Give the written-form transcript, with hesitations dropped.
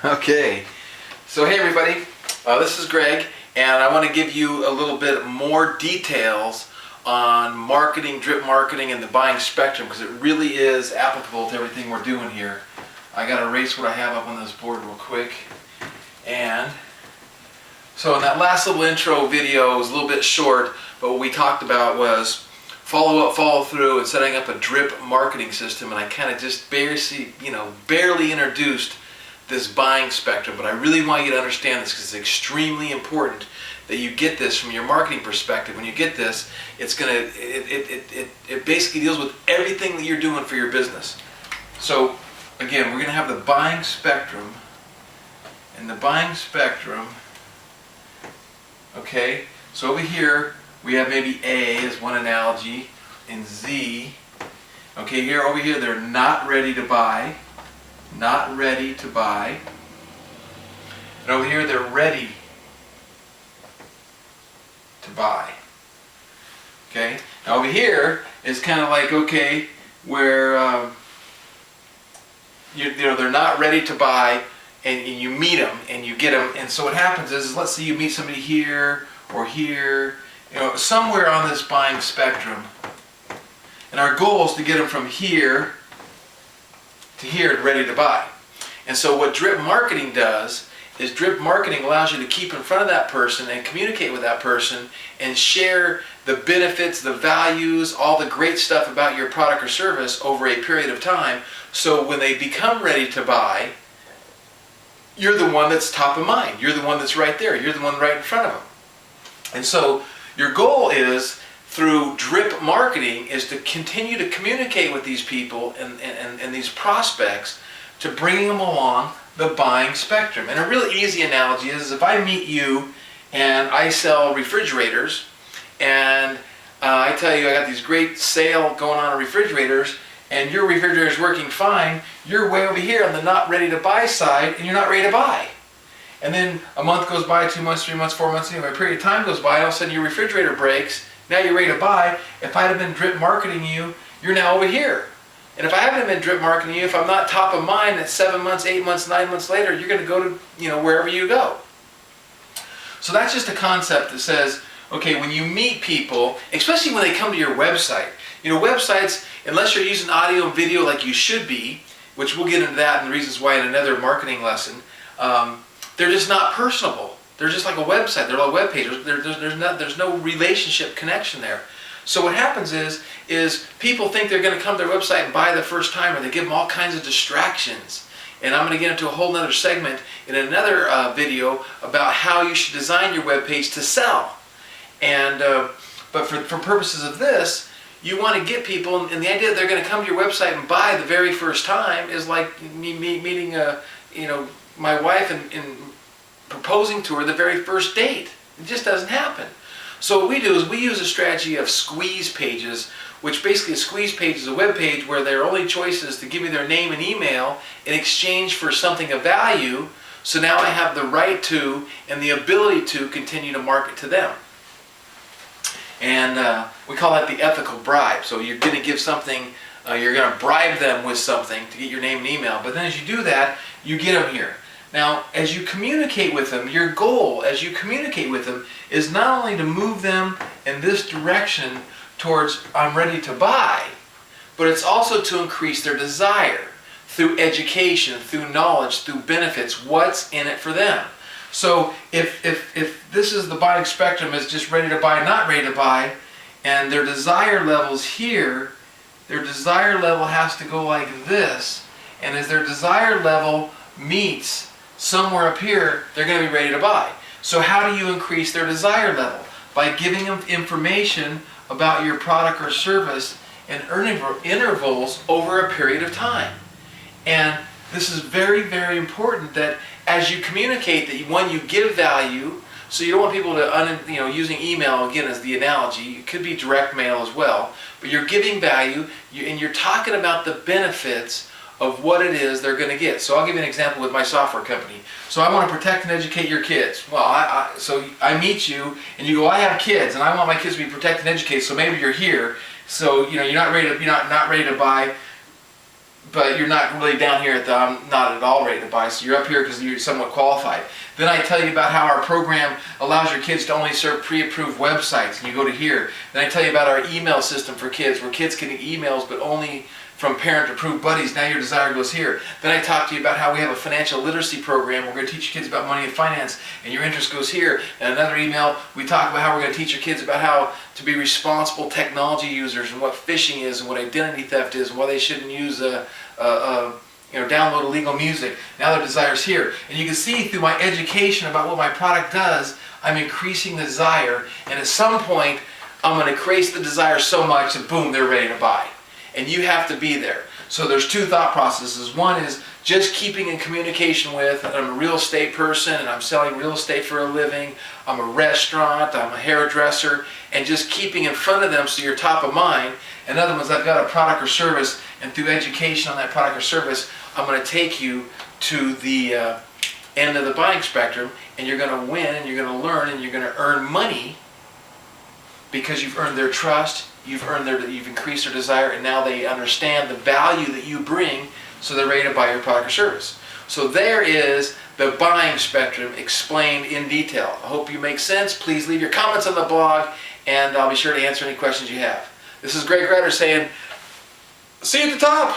Okay, so hey everybody, this is Greg, and I want to give you a little bit more details on marketing, drip marketing, and the buying spectrum, because it really is applicable to everything we're doing here. I got to erase what I have up on this board real quick. And so in that last little intro video, it was a little bit short, but what we talked about was follow up, follow through, and setting up a drip marketing system. And I kind of just barely introduced this buying spectrum, but I really want you to understand this because it's extremely important that you get this from your marketing perspective. When you get this, it basically deals with everything that you're doing for your business. So again, we're going to have the buying spectrum, and the buying spectrum, okay, so over here we have maybe A as one analogy, and Z, okay, here over here they're not ready to buy. Not ready to buy. And over here they're ready to buy. Okay? Now over here is kind of like, okay, where they're not ready to buy, and you meet them and you get them. And so what happens is, let's say you meet somebody here or here, somewhere on this buying spectrum. And our goal is to get them from here to here, ready to buy. And so what drip marketing does is drip marketing allows you to keep in front of that person and communicate with that person and share the benefits, the values, all the great stuff about your product or service over a period of time. So when they become ready to buy, you're the one that's top of mind. You're the one that's right there. You're the one right in front of them. And so your goal is, through drip marketing, is to continue to communicate with these people and these prospects to bring them along the buying spectrum. And a really easy analogy is if I meet you and I sell refrigerators, and I tell you I got these great sale going on refrigerators, and your refrigerator is working fine, you're way over here on the not ready to buy side, and you're not ready to buy. And then a month goes by, 2 months, 3 months, 4 months, a period of time goes by, all of a sudden your refrigerator breaks. Now you're ready to buy. If I'd have been drip marketing you, you're now over here. And if I haven't been drip marketing you, if I'm not top of mind, at 7 months, 8 months, 9 months later, you're going to go to wherever you go. So that's just a concept that says, okay, when you meet people, especially when they come to your website, websites, unless you're using audio and video like you should be, which we'll get into that and the reasons why in another marketing lesson, they're just not personable. They're just like a website. They're like a web page. There's no relationship connection there. So what happens is people think they're going to come to their website and buy the first time, or they give them all kinds of distractions. And I'm going to get into a whole other segment in another video about how you should design your web page to sell. And but for purposes of this, you want to get people, and the idea that they're going to come to your website and buy the very first time is like me meeting my wife and proposing to her the very first date. It just doesn't happen. So what we do is we use a strategy of squeeze pages, which basically a squeeze page is a web page where their only choice is to give me their name and email in exchange for something of value. So now I have the right to and the ability to continue to market to them. And we call that the ethical bribe. So you're going to give something, you're going to bribe them with something to get your name and email. But then as you do that, you get them here. Now, as you communicate with them, your goal as you communicate with them is not only to move them in this direction towards I'm ready to buy, but it's also to increase their desire through education, through knowledge, through benefits, what's in it for them. So if this is the buying spectrum is just ready to buy, not ready to buy, and their desire level's here, their desire level has to go like this, and as their desire level meets somewhere up here, they're going to be ready to buy. So how do you increase their desire level? By giving them information about your product or service and intervals over a period of time. And this is very, very important that as you communicate that one, you give value. So you don't want people to, using email again as the analogy, it could be direct mail as well, but you're giving value and you're talking about the benefits of what it is they're going to get. So I'll give you an example with my software company. So I want to protect and educate your kids. Well, so I meet you and you go, I have kids and I want my kids to be protected and educated. So maybe you're here. So you're not ready to buy, but you're not really down here at the I'm not at all ready to buy, so you're up here because you're somewhat qualified. Then I tell you about how our program allows your kids to only serve pre-approved websites, and you go to here. Then I tell you about our email system for kids, where kids can get emails but only from parent-approved buddies. Now your desire goes here. Then I talk to you about how we have a financial literacy program. We're going to teach your kids about money and finance, and your interest goes here. And another email, we talk about how we're going to teach your kids about how to be responsible technology users, and what phishing is, and what identity theft is, and why they shouldn't use download illegal music. Now their desire's here. And you can see through my education about what my product does, I'm increasing the desire, and at some point I'm going to increase the desire so much that boom, they're ready to buy. And you have to be there. So there's two thought processes. One is just keeping in communication with, I'm a real estate person and I'm selling real estate for a living, I'm a restaurant, I'm a hairdresser, and just keeping in front of them so you're top of mind. And other ones, I've got a product or service, and through education on that product or service, I'm going to take you to the end of the buying spectrum, and you're going to win, and you're going to learn, and you're going to earn money because you've earned their trust, you've increased their desire, and now they understand the value that you bring, so they're ready to buy your product or service. So there is the buying spectrum explained in detail. I hope you make sense. Please leave your comments on the blog, and I'll be sure to answer any questions you have. This is Greg Ryder saying, see you at the top.